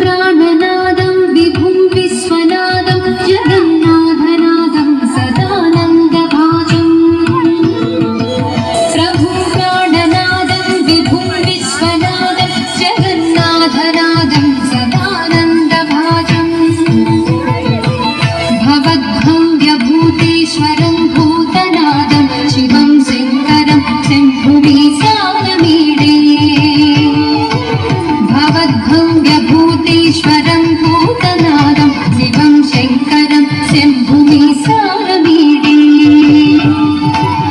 प्राणनादं विभुं विश्वनादं जगन्नाथनादं सदानन्दभाजं प्रभुं प्राणनादं विभुं विश्वनादं जगन्नाथनादं सदानन्दभाजं भवद्भव्यभूतेश्वरं भूतनादं शिवं शङ्करं शम्भुमीशानमीडे भवद्भव्यभूतेश्वरं